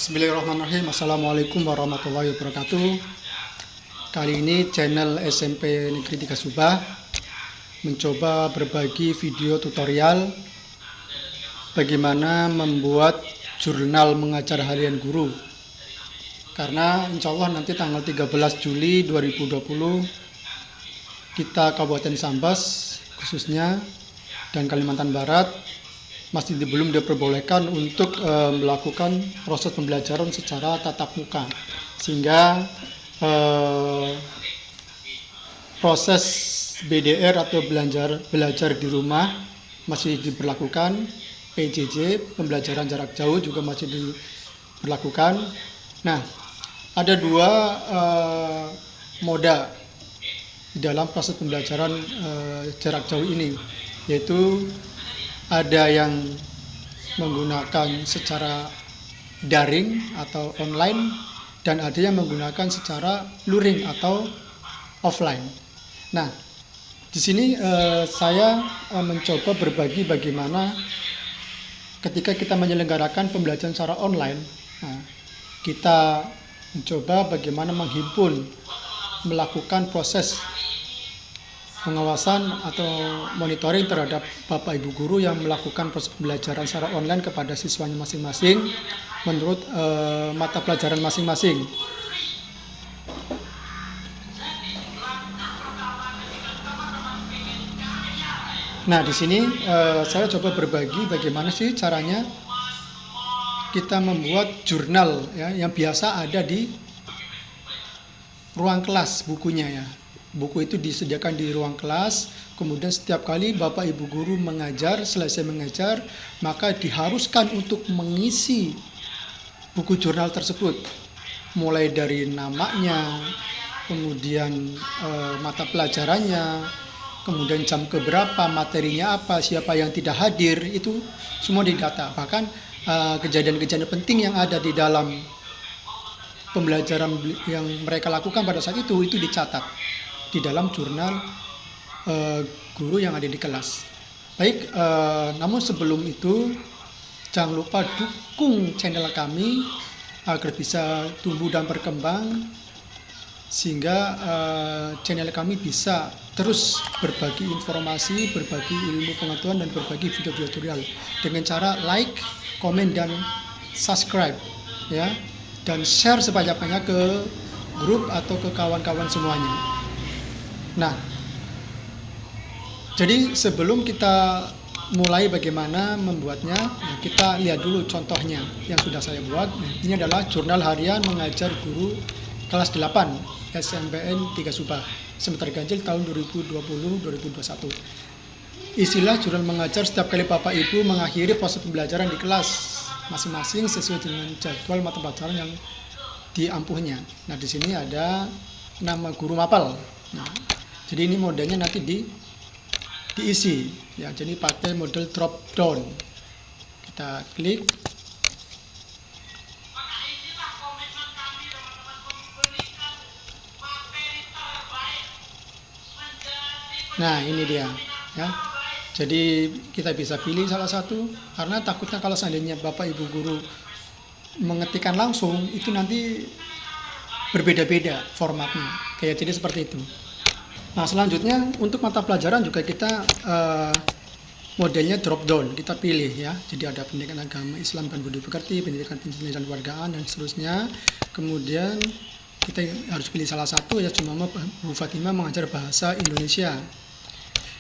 Bismillahirrahmanirrahim. Assalamualaikum warahmatullahi wabarakatuh. Kali ini channel SMP Negeri 3 Subah mencoba berbagi video tutorial bagaimana membuat jurnal mengajar harian guru. Karena insya Allah nanti tanggal 13 Juli 2020 kita Kabupaten Sambas khususnya dan Kalimantan Barat masih belum diperbolehkan untuk melakukan proses pembelajaran secara tatap muka, sehingga proses BDR atau belajar di rumah masih diberlakukan, PJJ pembelajaran jarak jauh juga masih diberlakukan. Nah, ada dua moda di dalam proses pembelajaran jarak jauh ini, yaitu ada yang menggunakan secara daring atau online dan ada yang menggunakan secara luring atau offline. Nah, di sini saya mencoba berbagi bagaimana ketika kita menyelenggarakan pembelajaran secara online, kita mencoba bagaimana menghimpun, melakukan proses pengawasan atau monitoring terhadap Bapak Ibu guru yang melakukan proses pembelajaran secara online kepada siswanya masing-masing menurut mata pelajaran masing-masing. Nah, di sini saya coba berbagi bagaimana sih caranya kita membuat jurnal ya, yang biasa ada di ruang kelas bukunya ya. Buku itu disediakan di ruang kelas, kemudian setiap kali Bapak Ibu guru mengajar, selesai mengajar, maka diharuskan untuk mengisi buku jurnal tersebut. Mulai dari namanya, kemudian mata pelajarannya, kemudian jam keberapa, materinya apa, siapa yang tidak hadir, itu semua didata. Bahkan kejadian-kejadian penting yang ada di dalam pembelajaran yang mereka lakukan pada saat itu dicatat di dalam jurnal guru yang ada di kelas. Baik, namun sebelum itu jangan lupa dukung channel kami agar bisa tumbuh dan berkembang, sehingga channel kami bisa terus berbagi informasi, berbagi ilmu pengetahuan dan berbagi video tutorial dengan cara like, komen dan subscribe ya, dan share sebanyak-banyaknya ke grup atau ke kawan-kawan semuanya. Nah, jadi sebelum kita mulai bagaimana membuatnya, kita lihat dulu contohnya yang sudah saya buat. Ini adalah jurnal harian mengajar guru kelas 8 SMPN 3 Subah semester ganjil tahun 2020-2021. Istilah jurnal mengajar setiap kali Bapak Ibu mengakhiri proses pembelajaran di kelas masing-masing sesuai dengan jadwal mata pelajaran yang diampuhnya. Nah, di sini ada nama guru mapel. Nah, jadi ini modenya nanti diisi ya, jadi pakai model drop down. Kita klik. Nah, ini dia ya. Jadi kita bisa pilih salah satu, karena takutnya kalau seandainya Bapak Ibu guru mengetikkan langsung itu nanti berbeda-beda formatnya. Kayak jadi seperti itu. Nah, selanjutnya untuk mata pelajaran juga kita modelnya drop down, kita pilih ya. Jadi ada pendidikan agama, Islam dan budi pekerti, pendidikan tinggi dan kewargaan dan seterusnya. Kemudian kita harus pilih salah satu ya, cuma Bu Fatimah mengajar bahasa Indonesia.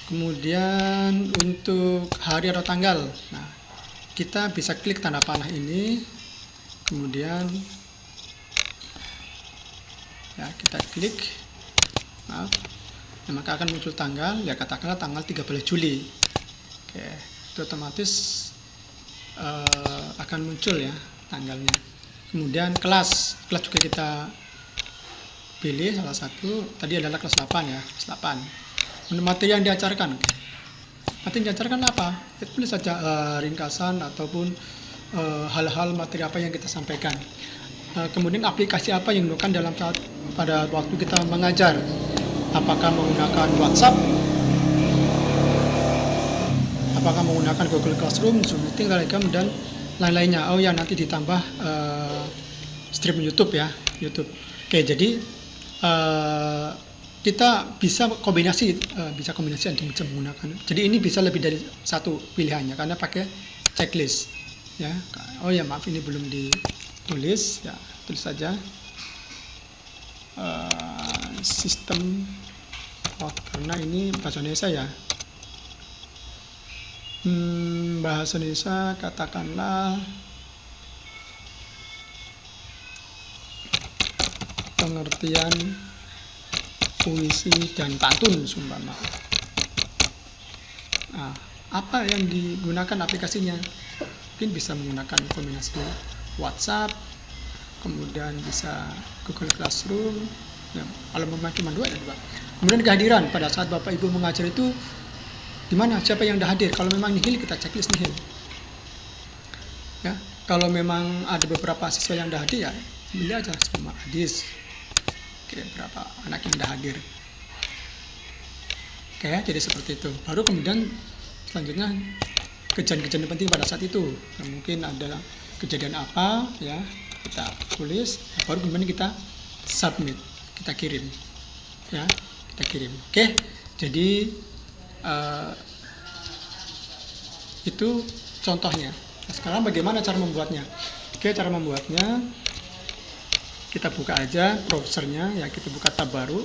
Kemudian untuk hari atau tanggal, nah kita bisa klik tanda panah ini, kemudian ya kita klik. Maaf. Nah, maka akan muncul tanggal, ya katakanlah tanggal 13 Juli. Oke, itu otomatis akan muncul ya tanggalnya. Kemudian kelas juga kita pilih salah satu, tadi adalah kelas 8 ya, kelas 8. Materi yang diajarkan, materi yang diajarkan apa? Pilih saja ringkasan ataupun hal-hal materi apa yang kita sampaikan. Kemudian aplikasi apa yang digunakan dalam saat pada waktu kita mengajar. Apakah menggunakan WhatsApp, apakah menggunakan Google Classroom, Zoom Meeting, Telegram, dan lain-lainnya. Oh ya, nanti ditambah stream YouTube ya, YouTube. Oke, jadi kita bisa kombinasi bisa menggunakan. Jadi ini bisa lebih dari satu pilihannya karena pakai checklist ya. Oh ya, maaf ini belum ditulis ya, tulis saja sistem. Oh, karena ini bahasa Indonesia ya. Bahasa Indonesia katakanlah pengertian puisi dan pantun sumpama. Nah, apa yang digunakan aplikasinya? Mungkin bisa menggunakan kombinasi WhatsApp, kemudian bisa Google Classroom. Ya, kalau memang cuma dua ya dua. Kemudian kehadiran pada saat Bapak Ibu mengajar itu di mana, siapa yang sudah hadir. Kalau memang nihil, kita checklist nihil. Ya, kalau memang ada beberapa siswa yang sudah hadir ya pilih aja sama hadis. Oke, berapa anak yang sudah hadir. Oke, jadi seperti itu. Baru kemudian selanjutnya kejadian-kejadian penting pada saat itu. Nah, mungkin ada kejadian apa ya, kita tulis, baru kemudian kita submit, kita kirim ya, kita kirim. Oke, jadi itu contohnya. Nah, sekarang bagaimana cara membuatnya? Oke, cara membuatnya kita buka aja browsernya ya, kita buka tab baru.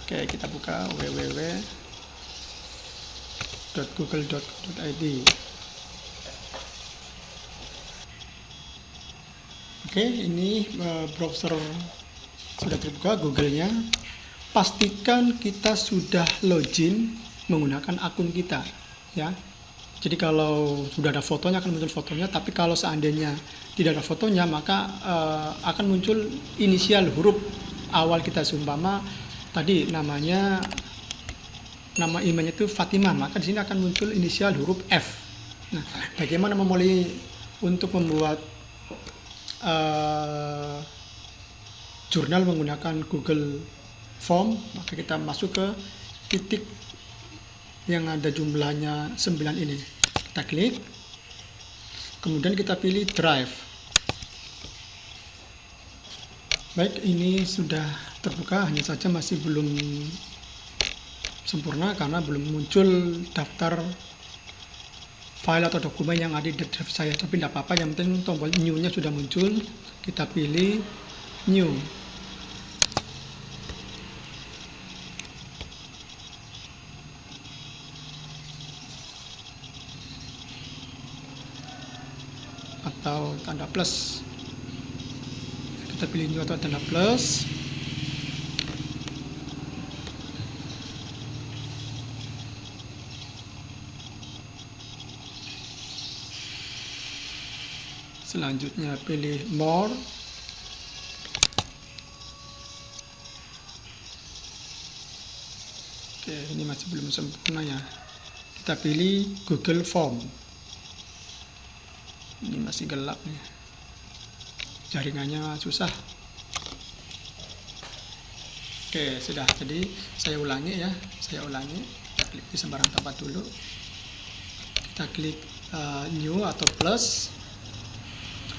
Oke, kita buka www.google.co.id. Oke, ini browser sudah terbuka, Google-nya. Pastikan kita sudah login menggunakan akun kita ya. Jadi kalau sudah ada fotonya akan muncul fotonya, tapi kalau seandainya tidak ada fotonya maka akan muncul inisial huruf awal kita. Sumpama tadi nama emailnya itu Fatimah, maka di sini akan muncul inisial huruf F. Nah, bagaimana memulai untuk membuat jurnal menggunakan Google Form? Maka kita masuk ke titik yang ada jumlahnya 9 ini, kita klik, kemudian kita pilih Drive. Baik, ini sudah terbuka, hanya saja masih belum sempurna karena belum muncul daftar file atau dokumen yang ada di drive saya. Tapi tidak apa-apa, yang penting tombol new-nya sudah muncul. Kita pilih new. Atau tanda plus, kita pilih new atau tanda plus. Selanjutnya pilih more. Oke, ini masih belum sempurna ya, kita pilih Google Form. Ini masih gelap nih, jaringannya susah. Oke, sudah. Jadi saya ulangi ya, kita klik di sembarang tempat dulu, kita klik new atau plus,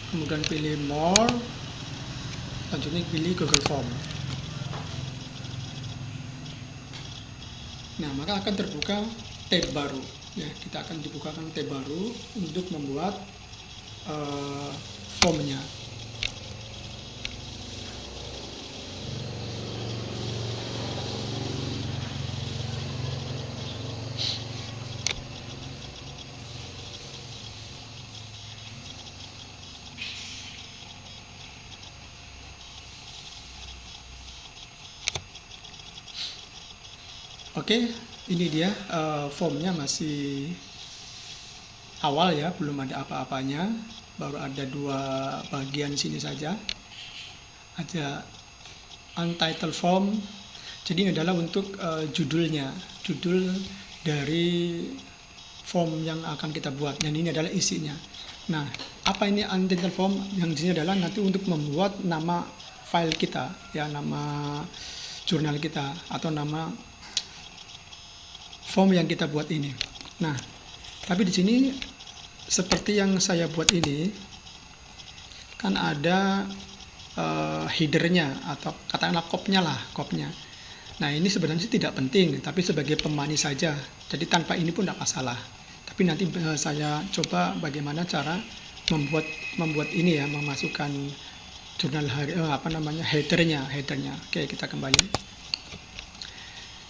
kemudian pilih more, selanjutnya pilih Google Form. Nah, maka akan terbuka tab baru ya, kita akan dibukakan tab baru untuk membuat formnya. Oke, ini dia formnya masih awal ya, belum ada apa-apanya, baru ada 2 bagian sini saja. Ada untitled form, jadi ini adalah untuk judulnya, judul dari form yang akan kita buat, dan ini adalah isinya. Nah, apa ini untitled form? Yang di sini adalah nanti untuk membuat nama file kita ya, nama jurnal kita atau nama form yang kita buat ini. Nah, tapi di sini seperti yang saya buat ini kan ada headernya atau katakanlah kopnya. Nah, ini sebenarnya tidak penting, tapi sebagai pemanis saja. Jadi tanpa ini pun tidak masalah. Tapi nanti saya coba bagaimana cara membuat ini ya, memasukkan jurnal headernya. Oke, kita kembali.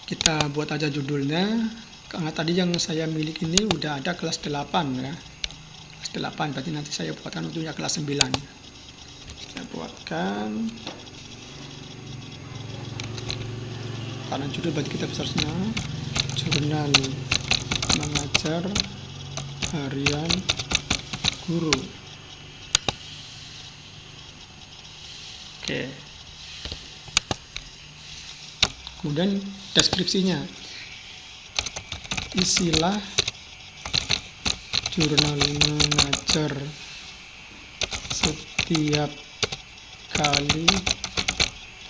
Kita buat aja judulnya. Karena tadi yang saya miliki ini udah ada kelas 8 ya. Kelas 8 berarti nanti saya buatkan untuknya kelas 9. Saya buatkan karena judul berarti kita besarnya jurnal mengajar harian guru. Oke. Kemudian deskripsinya, isilah jurnal mengajar setiap kali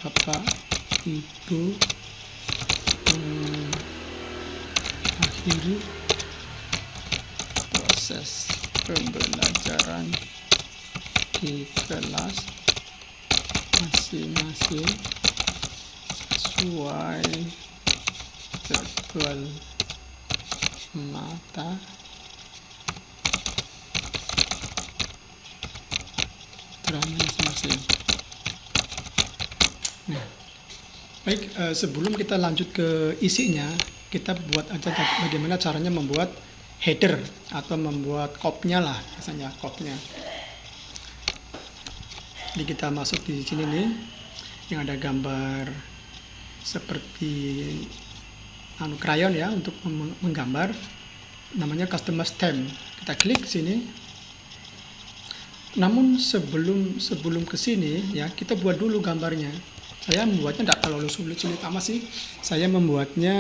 Bapak Ibu mengakhiri proses pembelajaran di kelas masing-masing sesuai jadwal mata masing-masing. Nah, baik, sebelum kita lanjut ke isinya, kita buat aja bagaimana caranya membuat header atau membuat kopnya lah, biasanya kopnya. Jadi kita masuk di sini nih, yang ada gambar seperti krayon ya untuk menggambar, namanya customer stamp. Kita klik sini. Namun sebelum ke sini ya, kita buat dulu gambarnya. Saya membuatnya tidak terlalu sulit-sulit amat sih. Saya membuatnya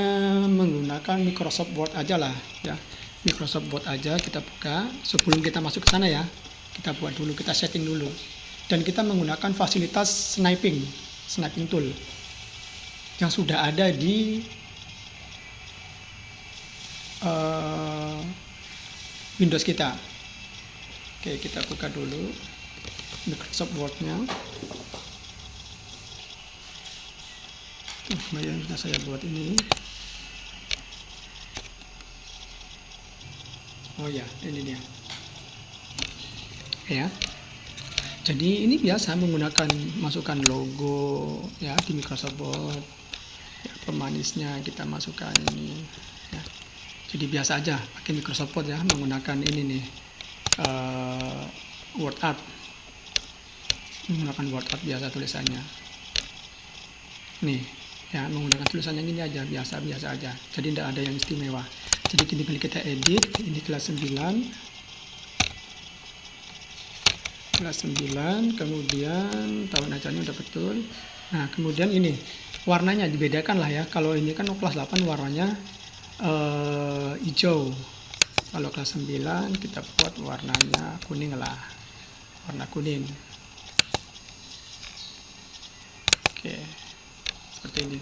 menggunakan Microsoft Word aja lah ya. Microsoft Word aja kita buka. Sebelum kita masuk ke sana ya, kita buat dulu, kita setting dulu. Dan kita menggunakan fasilitas sniping tool yang sudah ada di Windows kita. Oke, kita buka dulu Microsoft Word-nya. Yang sudah saya buat ini. Oh ya, ini dia. Ya. Jadi ini biasa menggunakan masukkan logo ya di Microsoft Word. Ya, pemanisnya kita masukkan ini. Ya. Jadi biasa aja pakai Microsoft Word ya, menggunakan ini nih. Word Art, menggunakan Word Art biasa tulisannya nih ya, menggunakan tulisannya ini aja, biasa aja, jadi tidak ada yang istimewa. Jadi kini kita edit, ini kelas 9, kemudian tahun ajarnya udah betul. Nah, kemudian ini warnanya dibedakan lah ya. Kalau ini kan kelas 8 warnanya hijau. Kalau kelas 9 kita buat warnanya kuning lah, warna kuning. Oke, seperti ini.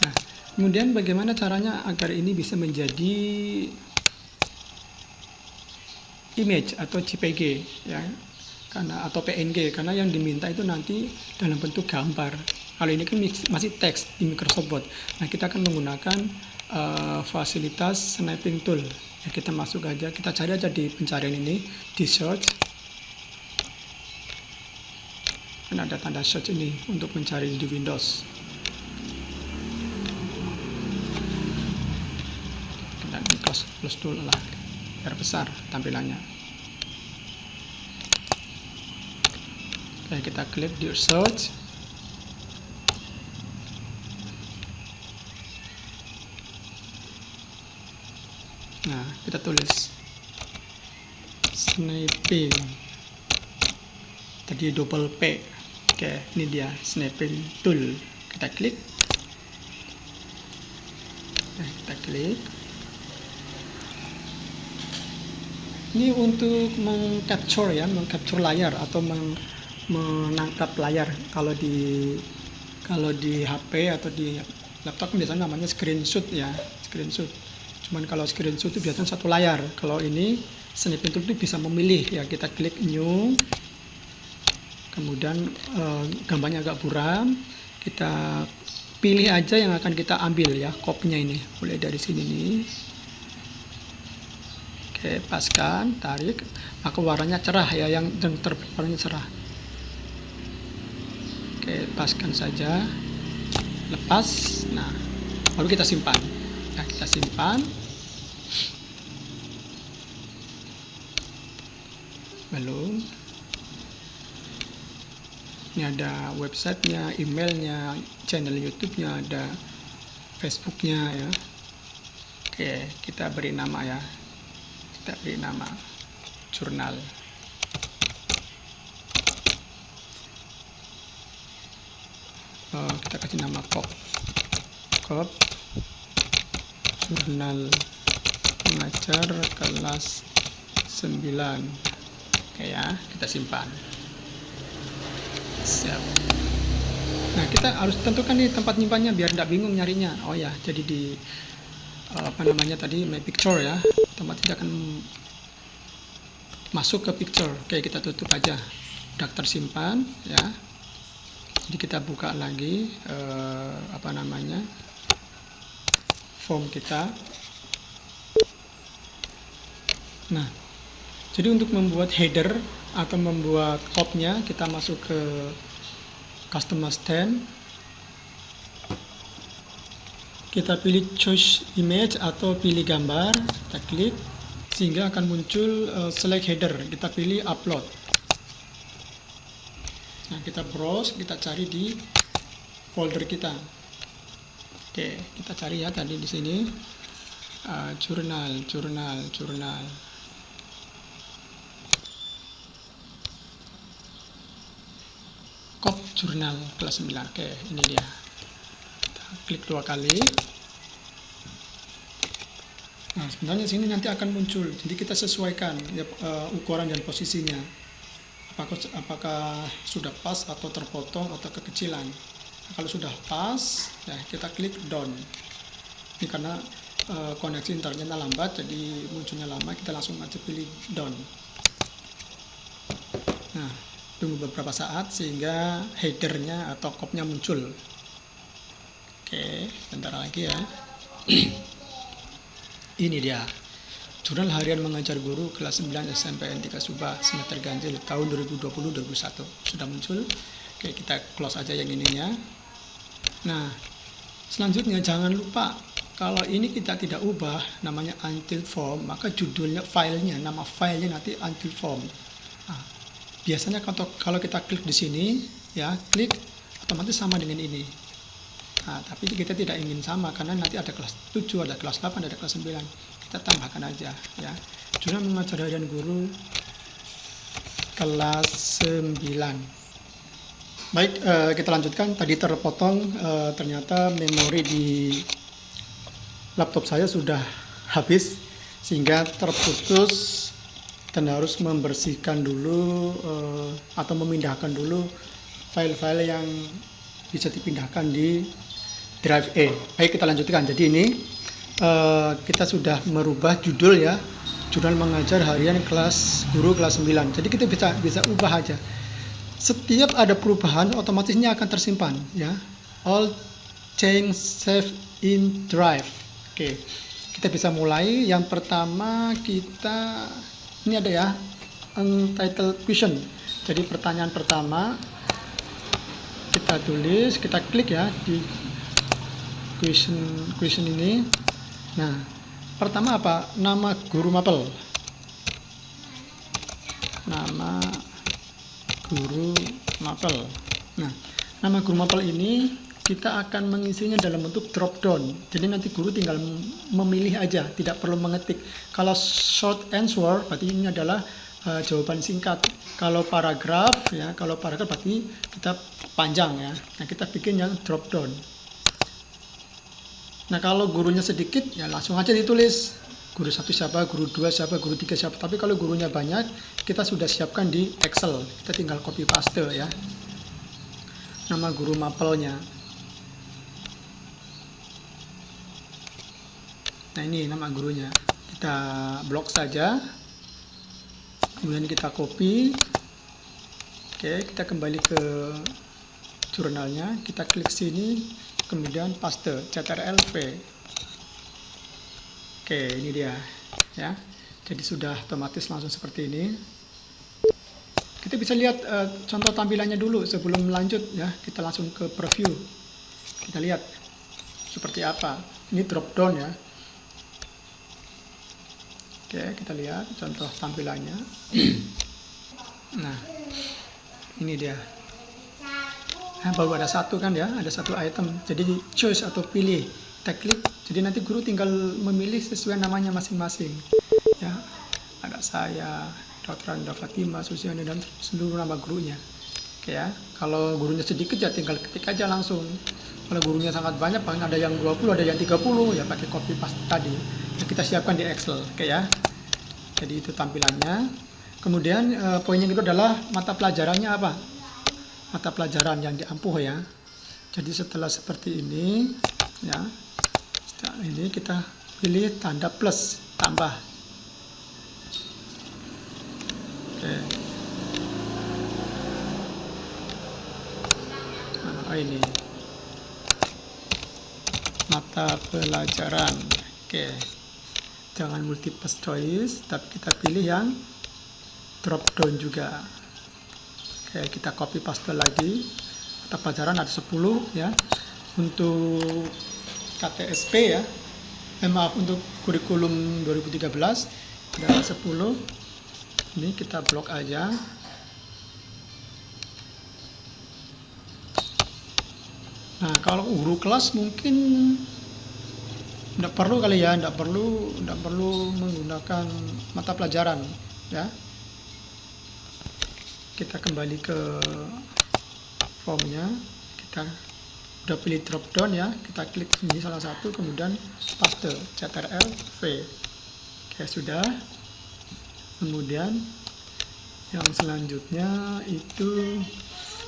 Nah, kemudian bagaimana caranya agar ini bisa menjadi image atau JPG ya, atau PNG, karena yang diminta itu nanti dalam bentuk gambar. Kalau ini kan masih teks di Microsoft Word. Nah, kita akan menggunakan fasilitas sniping tool. Ya, kita masuk aja, kita cari aja di pencarian ini, di search. Dan ada tanda search ini untuk mencari di Windows. Kita close dulu lah, biar besar tampilannya. Oke, kita klik di search. Nah, kita tulis sniping. Tadi double P. Oke, ini dia sniping tool. Kita klik. Nah, kita klik. Ini untuk mengcapture ya, mengcapture layar atau menangkap layar. Kalau di HP atau di laptop biasanya namanya screenshot ya, screenshot. Cuman kalau screenshot itu biasanya satu layar. Kalau ini Snipping Tool itu bisa memilih ya, kita klik new, kemudian gambarnya agak buram, kita pilih aja yang akan kita ambil ya, kopnya ini. Mulai dari sini nih. Oke, paskan, tarik, maka warnanya cerah ya, yang terbit warnanya cerah. Oke, paskan saja, lepas, nah baru kita simpan. Nah, kita simpan. Belum. Ini ada websitenya, emailnya, channel YouTube-nya, ada Facebook-nya ya. Oke, kita beri nama ya. Kita beri nama jurnal. Kita kasih nama kop jurnal mengajar kelas 9. Oke ya, kita simpan. Siap. Nah, kita harus tentukan nih tempat nyimpannya biar tidak bingung nyarinya. Oh ya, jadi di apa namanya tadi, my picture ya, tempat tidak akan masuk ke picture. Oke, kita tutup aja, udah tersimpan ya. Jadi kita buka lagi apa namanya, form kita. Nah, jadi untuk membuat header atau membuat kopnya, kita masuk ke customize theme, kita pilih choose image atau pilih gambar, kita klik sehingga akan muncul select header, kita pilih upload. Nah, kita browse, kita cari di folder kita. Oke, kita cari ya tadi di sini jurnal. Kop jurnal kelas 9. Oke, ini dia. Kita klik 2 kali. Nah, sebenarnya sini nanti akan muncul. Jadi kita sesuaikan ya, ukuran dan posisinya. Apakah sudah pas atau terpotong atau kekecilan. Nah, kalau sudah pas, ya kita klik done. Ini karena koneksi internetnya lambat, jadi munculnya lama. Kita langsung aja pilih done. Nah, tunggu beberapa saat sehingga headernya atau kopnya muncul. Oke, bentar lagi ya. Ini dia, jurnal harian mengajar guru kelas 9 SMPN 3 Subah semester ganjil tahun 2020-2021 sudah muncul. Oke, kita close aja yang ininya. Nah, selanjutnya jangan lupa, kalau ini kita tidak ubah namanya until form, maka judulnya, filenya, nama filenya nanti until form. Nah, biasanya kalau kita klik di sini ya, klik otomatis sama dengan ini. Nah, tapi kita tidak ingin sama karena nanti ada kelas 7, ada kelas 8, ada kelas 9. Kita tambahkan aja ya. Jurnal mengajar harian guru kelas 9. Baik, kita lanjutkan. Tadi terpotong, ternyata memori di laptop saya sudah habis sehingga terputus dan harus membersihkan dulu atau memindahkan dulu file-file yang bisa dipindahkan di drive A. Baik, kita lanjutkan. Jadi ini kita sudah merubah judul ya, jurnal mengajar harian kelas guru kelas 9. Jadi kita bisa ubah aja. Setiap ada perubahan otomatisnya akan tersimpan ya. All change save in drive. Oke, kita bisa mulai. Yang pertama kita ini ada ya, untitled question. Jadi pertanyaan pertama kita tulis, kita klik ya di question ini. Nah, pertama apa? Nama guru mapel. Nama guru mapel. Nah, nama guru mapel ini kita akan mengisinya dalam bentuk drop down. Jadi nanti guru tinggal memilih aja, tidak perlu mengetik. Kalau short answer berarti ini adalah jawaban singkat. Kalau paragraf ya, kalau paragraf berarti kita panjang ya. Nah, kita bikin yang drop down. Nah, kalau gurunya sedikit ya langsung aja ditulis. Guru 1 siapa, guru 2 siapa, guru 3 siapa. Tapi kalau gurunya banyak, kita sudah siapkan di Excel. Kita tinggal copy paste ya. Nama guru mapelnya. Nah, ini nama gurunya. Kita blok saja. Kemudian kita copy. Oke, kita kembali ke jurnalnya. Kita klik sini, kemudian paste CTRL-V. Oke, ini dia ya. Jadi sudah otomatis langsung seperti ini. Kita bisa lihat contoh tampilannya dulu sebelum lanjut ya. Kita langsung ke preview. Kita lihat seperti apa. Ini drop down ya. Oke, kita lihat contoh tampilannya. Nah, ini dia. Nah, baru ada satu kan ya, ada satu item. Jadi choose atau pilih, kita klik. Jadi nanti guru tinggal memilih sesuai namanya masing-masing. Ya, ada saya, Dr. Anda Fatima, Susiana, dan seluruh nama gurunya. Oke ya, kalau gurunya sedikit ya tinggal ketik aja langsung. Kalau gurunya sangat banyak, paling ada yang 20, ada yang 30, ya pakai copy paste tadi. Kita siapkan di Excel, oke ya. Jadi itu tampilannya. Kemudian poin yang itu adalah mata pelajarannya apa? Mata pelajaran yang diampuh ya. Jadi setelah seperti ini, ya, setelah ini kita pilih tanda plus, tambah. Oke. Nah, ini mata pelajaran. Oke. Jangan multiple choice, tapi kita pilih yang drop down juga. Oke, kita copy paste lagi. Mata pelajaran ada 10 ya. Untuk KTSP ya. Maaf, untuk kurikulum 2013 ada 10. Ini kita blok aja. Nah, kalau guru kelas mungkin tidak perlu kali ya, tidak perlu menggunakan mata pelajaran ya. Kita kembali ke formnya, kita udah pilih drop down ya, kita klik sini salah satu, kemudian paste CTRL-V. Oke, sudah. Kemudian yang selanjutnya itu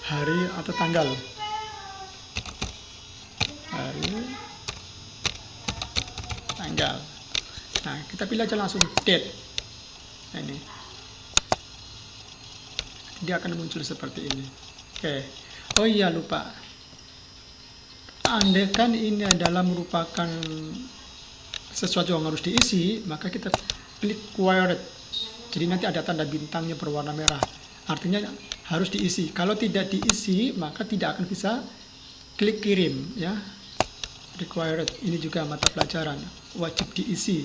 hari atau tanggal. Hari, tanggal. Nah, kita pilih aja langsung date. Nah, ini dia akan muncul seperti ini. Oke. Oh iya, lupa. Andaikan ini adalah merupakan sesuatu yang harus diisi, maka kita klik required. Jadi nanti ada tanda bintangnya berwarna merah. Artinya harus diisi. Kalau tidak diisi, maka tidak akan bisa klik kirim ya. Required. Ini juga mata pelajaran wajib diisi.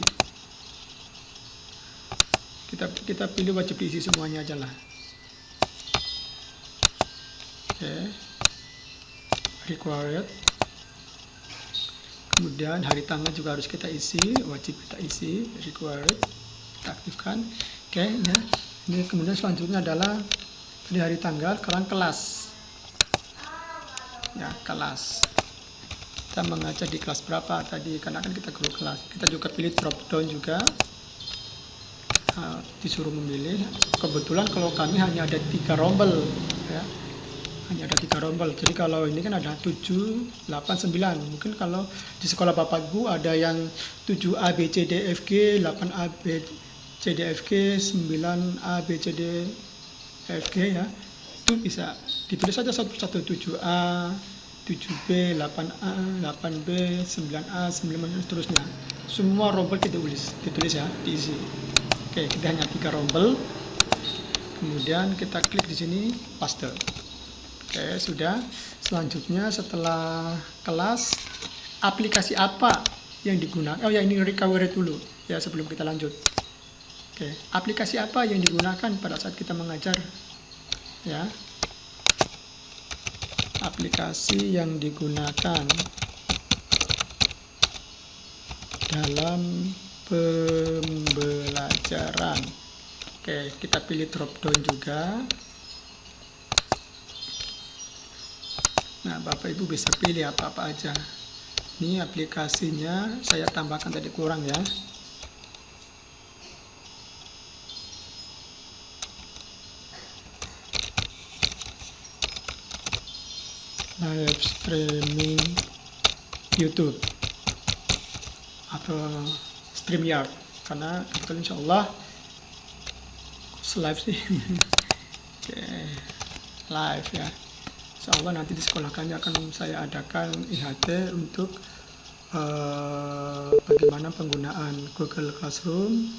Kita pilih wajib diisi semuanya aja lah. Oke. Required. Kemudian hari tanggal juga harus kita isi, wajib kita isi, required. Kita aktifkan. Oke, ya. Ini kemudian selanjutnya adalah di hari tanggal, sekarang kelas. Ya, kelas. Kita mengajar di kelas berapa tadi, karena kan kita guru kelas. Kita juga pilih drop down juga. Disuruh memilih. Kebetulan kalau kami hanya ada 3 rombel ya. Hanya ada 3 rombel. Jadi kalau ini kan ada 7, 8, 9. Mungkin kalau di sekolah Bapak Ibu ada yang 7A, B, C, D, F, G, 8A, B, C, D, F, G, 9A, B, C, D, F, G ya. Itu bisa ditulis saja 1, 7A, 7B, 8A, 8B, 9A, 9 seterusnya. Semua rombel kita ditulis ya, diisi. Oke, kita hanya 3 rombel. Kemudian kita klik di sini paste. Oke, sudah. Selanjutnya setelah kelas, aplikasi apa yang digunakan? Oh ya, ini recovery dulu ya sebelum kita lanjut. Oke, aplikasi apa yang digunakan pada saat kita mengajar? Ya. Aplikasi yang digunakan dalam pembelajaran. Oke, kita pilih drop down juga. Nah, Bapak Ibu bisa pilih apa-apa aja. Ini aplikasinya saya tambahkan tadi kurang ya. Live streaming YouTube atau StreamYard, karena kebetulan insya Allah live sih. Oke, live ya. Insya Allah nanti di sekolah kami akan saya adakan IHT untuk bagaimana penggunaan Google Classroom,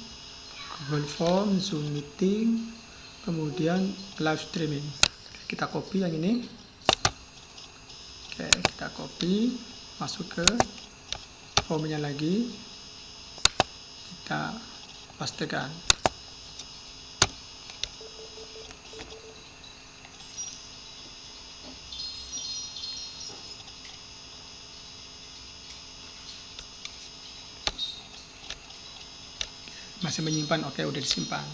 Google Form, Zoom Meeting, kemudian live streaming. Kita copy yang ini. Oke, kita copy, masuk ke formnya lagi, kita pastekan. Masih menyimpan, oke, udah disimpan.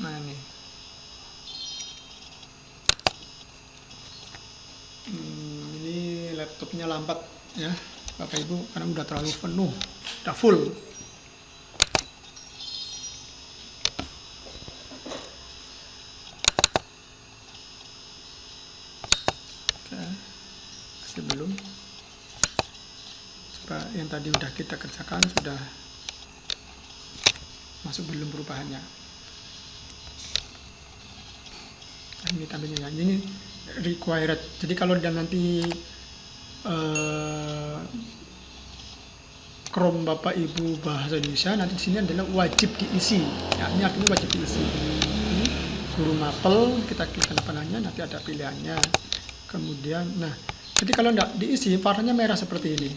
Mana nih? Ini laptopnya lambat ya Bapak Ibu, karena udah terlalu penuh, udah full. Oke, masih belum. Coba yang tadi udah kita kerjakan, sudah masuk belum perubahannya. Ini tampilnya, ini required. Jadi kalau nanti Chrome Bapak Ibu bahasa Indonesia, nanti di sini adalah wajib diisi. Ya, ini artinya wajib diisi. Ini guru mapel, kita klik panahnya, nanti ada pilihannya. Kemudian, nah, jadi kalau tidak diisi, warnanya merah seperti ini.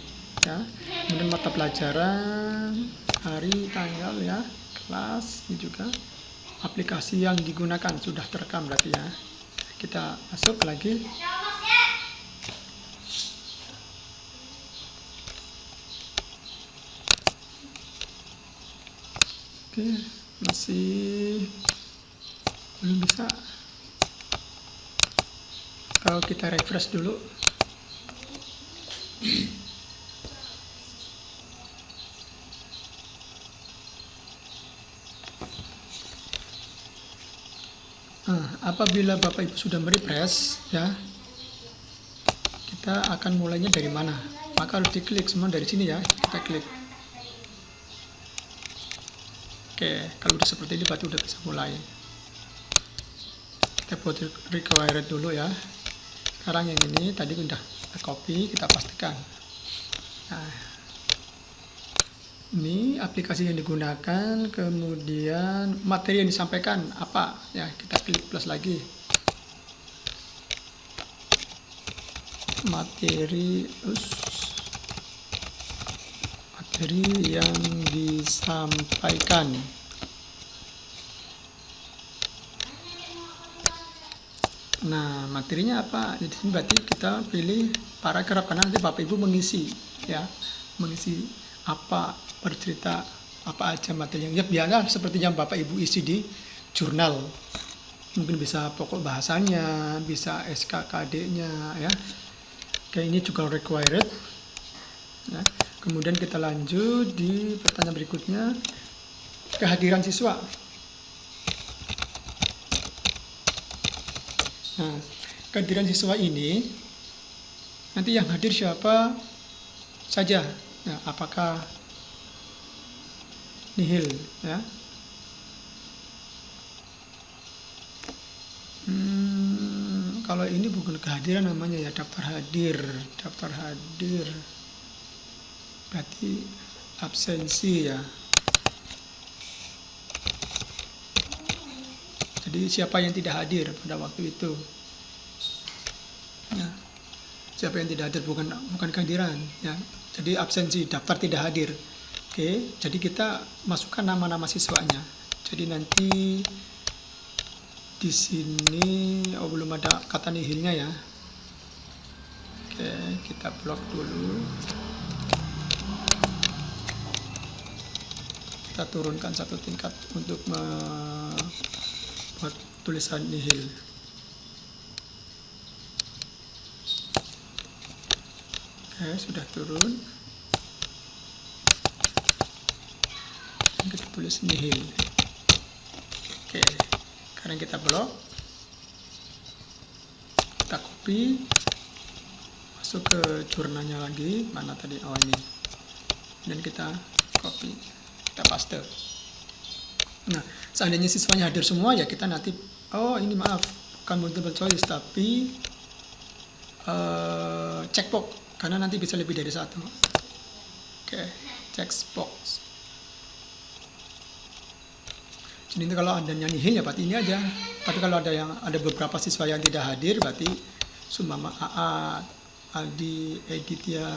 Ya, kemudian mata pelajaran, hari, tanggal, ya, kelas, ini juga. Aplikasi yang digunakan sudah terekam berarti ya. Kita masuk lagi. Oke, masih belum bisa. Kalau kita refresh dulu. Apabila Bapak Ibu sudah merefresh ya, kita akan mulainya dari mana? Maka harus diklik semua dari sini ya, kita klik. Oke, kalau udah seperti ini berarti udah bisa mulai. Kita buat required dulu ya. Sekarang yang ini tadi udah kita copy, kita pastikan. Nah, ini aplikasi yang digunakan, kemudian materi yang disampaikan apa ya, kita klik plus lagi. Materi yang disampaikan. Nah, materinya apa? Jadi berarti kita pilih paragraf, karena nanti Bapak Ibu mengisi ya, mengisi apa, bercerita apa aja materi yang biasa seperti yang Bapak Ibu isi di jurnal. Mungkin bisa pokok bahasanya, bisa SKKD-nya ya. Kayak ini juga required. Ya. Kemudian kita lanjut di pertanyaan berikutnya, kehadiran siswa. Nah, kehadiran siswa ini nanti yang hadir siapa saja. Ya, apakah nihil ya? Kalau ini bukan kehadiran namanya ya, daftar hadir. Daftar hadir berarti absensi ya. Jadi siapa yang tidak hadir pada waktu itu? Ya. Siapa yang tidak hadir, bukan kehadiran ya. Jadi absensi, daftar tidak hadir. Oke, jadi kita masukkan nama-nama siswanya. Jadi nanti di sini belum ada kata nihilnya ya. Oke, kita blok dulu. Kita turunkan satu tingkat untuk membuat tulisan nihil. Oke, sudah turun. Kita tulis nihil. Oke, sekarang kita blok, kita copy, masuk ke jurnalnya lagi, mana tadi, oh ini, dan kita copy, kita paste. Nah, seandainya siswanya hadir semua ya kita nanti, oh ini maaf, bukan multiple choice tapi checkbox, karena nanti bisa lebih dari satu. Oke, checkbox. Jadi kalau ada yang nihil ya berarti ini aja. Tapi kalau ada beberapa siswa yang tidak hadir berarti sumpama AA, Aldi, Editya,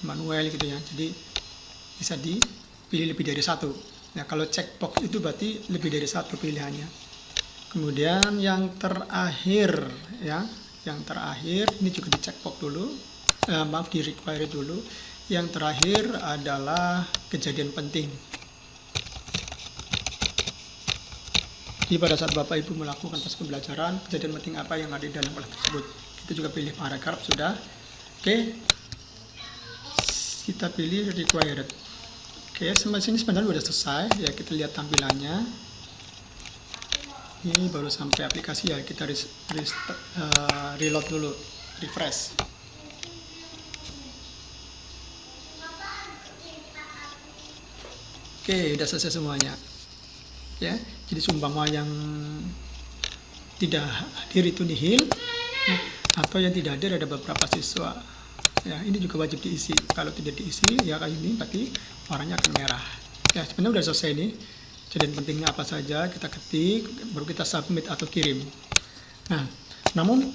Immanuel gitu ya. Jadi bisa dipilih lebih dari satu. Nah kalau checkbox itu berarti lebih dari satu pilihannya. Kemudian yang terakhir ya, yang terakhir ini juga di checkbox dulu, maaf di require dulu. Yang terakhir adalah kejadian penting. Jadi pada saat Bapak Ibu melakukan proses pembelajaran, kejadian penting apa yang ada di dalam kelas tersebut. Itu juga pilih paragraf sudah. Oke. Kita pilih required. Oke, sampai sini sebenarnya sudah selesai. Ya, kita lihat tampilannya. Ini baru sampai aplikasi ya, kita reload dulu, refresh. Oke, sudah selesai semuanya. Ya, jadi sumpama yang tidak hadir itu nihil, atau yang tidak hadir ada beberapa siswa. Ya, ini juga wajib diisi. Kalau tidak diisi, ya kayak ini berarti warnanya akan merah. Ya, sebenarnya sudah selesai nih. Kejadian pentingnya apa saja kita ketik, baru kita submit atau kirim. Nah, namun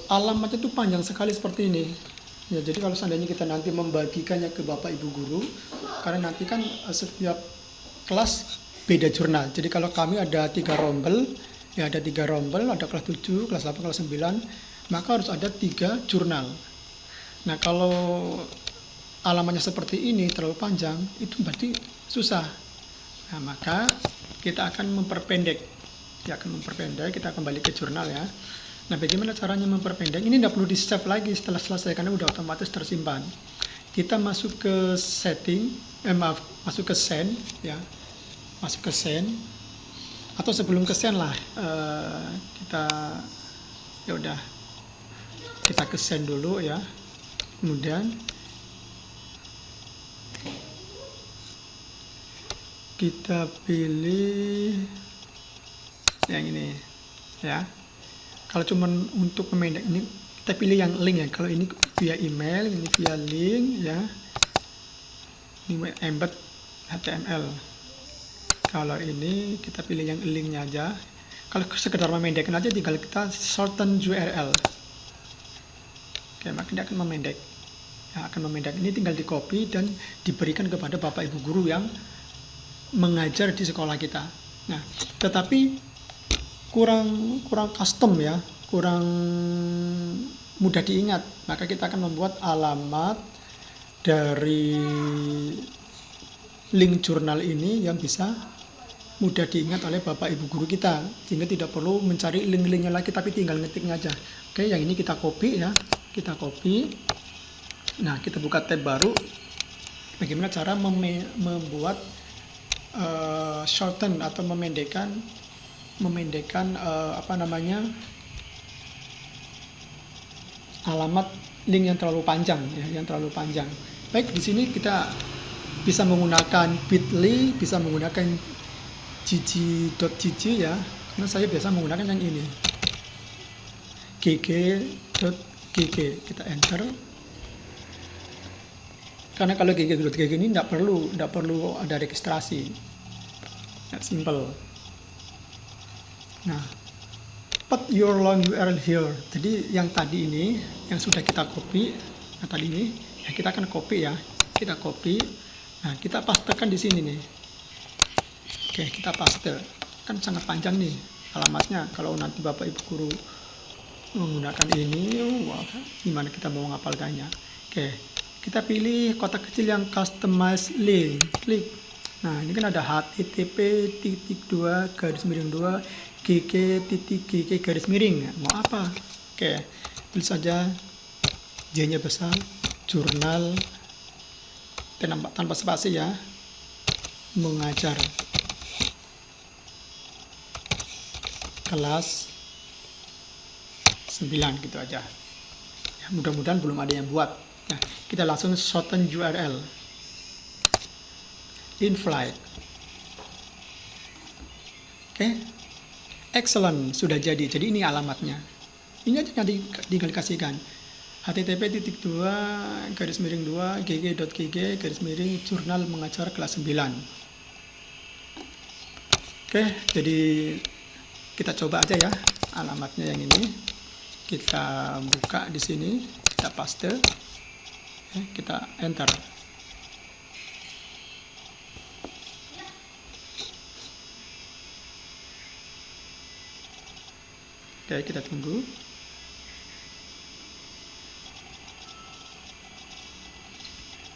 alamatnya itu panjang sekali seperti ini. Ya, jadi kalau seandainya kita nanti membagikannya ke Bapak Ibu guru, karena nanti kan setiap kelas beda jurnal. Jadi kalau kami ada 3 rombel, ya ada 3 rombel, ada kelas 7, kelas 8, kelas 9, maka harus ada 3 jurnal. Nah kalau alamatnya seperti ini terlalu panjang, itu berarti susah. Nah maka kita akan memperpendek. Kita kembali ke jurnal ya. Nah bagaimana caranya memperpendek? Ini tidak perlu di save lagi setelah selesai karena udah otomatis tersimpan. Kita masuk ke setting, masuk ke send ya. Masuk ke send atau sebelum ke send lah kita ya udah kita ke send dulu ya, kemudian kita pilih yang ini ya. Kalau cuman untuk memendek ini kita pilih yang link ya. Kalau ini via email, ini via link ya, ini embed HTML. Kalau ini kita pilih yang linknya aja. Kalau sekedar memendekkan aja tinggal kita shorten URL. Oke, maka dia akan memendek. Ya, akan memendek. Ini tinggal di copy dan diberikan kepada Bapak Ibu guru yang mengajar di sekolah kita. Nah, tetapi kurang custom ya, kurang mudah diingat. Maka kita akan membuat alamat dari link jurnal ini yang bisa mudah diingat oleh Bapak Ibu guru kita, sehingga tidak perlu mencari link-linknya lagi tapi tinggal ngetiknya aja. Oke, yang ini kita copy ya, kita copy. Nah, kita buka tab baru. Bagaimana cara membuat shorten atau memendekkan alamat link yang terlalu panjang ya, Baik, di sini kita bisa menggunakan bit.ly, bisa menggunakan gg.gg ya, karena saya biasa menggunakan yang ini, gg.gg. Kita enter, karena kalau gg.gg ini tidak perlu ada registrasi ya, simple. Nah, put your long URL here. Jadi yang tadi ini yang sudah kita copy, nah tadi ini ya kita akan copy ya, kita copy. Nah, kita pastekan di sini nih. Oke, kita paste. Kan sangat panjang nih alamatnya. Kalau nanti Bapak Ibu guru menggunakan ini, wah, gimana kita mau ngapalkannya? Oke, kita pilih kotak kecil yang customize link. Klik. Nah, ini kan ada http://2 gg.gg mau apa? Oke, tulis saja J-nya besar, jurnal tanpa spasi ya, mengajar kelas 9 gitu aja ya. Mudah-mudahan belum ada yang buat. Nah, kita langsung shorten URL. In flight. Oke. Excellent, sudah jadi. Jadi ini alamatnya. Ini aja nanti tinggal kasihkan. http://2 gg.gg/jurnal mengajar kelas 9. Oke, jadi kita coba aja ya alamatnya yang ini. Kita buka di sini, kita paste, kita enter. Oke, kita tunggu.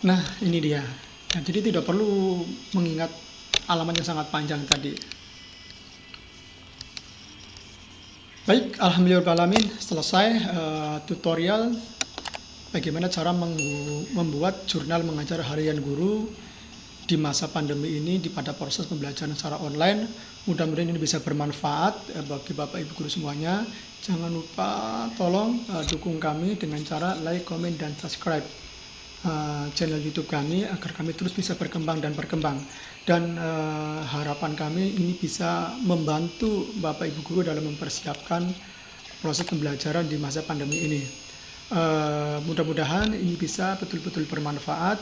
Nah, ini dia. Nah, jadi tidak perlu mengingat alamat yang sangat panjang tadi. Baik, alhamdulillahirrahmanirrahim, selesai tutorial bagaimana cara membuat jurnal mengajar harian guru di masa pandemi ini pada proses pembelajaran secara online. Mudah-mudahan ini bisa bermanfaat bagi Bapak Ibu guru semuanya. Jangan lupa tolong dukung kami dengan cara like, comment, dan subscribe channel YouTube kami agar kami terus bisa berkembang dan berkembang. Dan harapan kami ini bisa membantu Bapak Ibu guru dalam mempersiapkan proses pembelajaran di masa pandemi ini. Mudah-mudahan ini bisa betul-betul bermanfaat.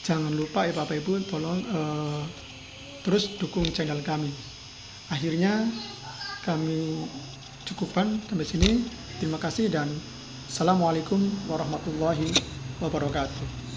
Jangan lupa ya Bapak Ibu, tolong terus dukung channel kami. Akhirnya kami cukupkan sampai sini. Terima kasih dan Assalamualaikum warahmatullahi wabarakatuh.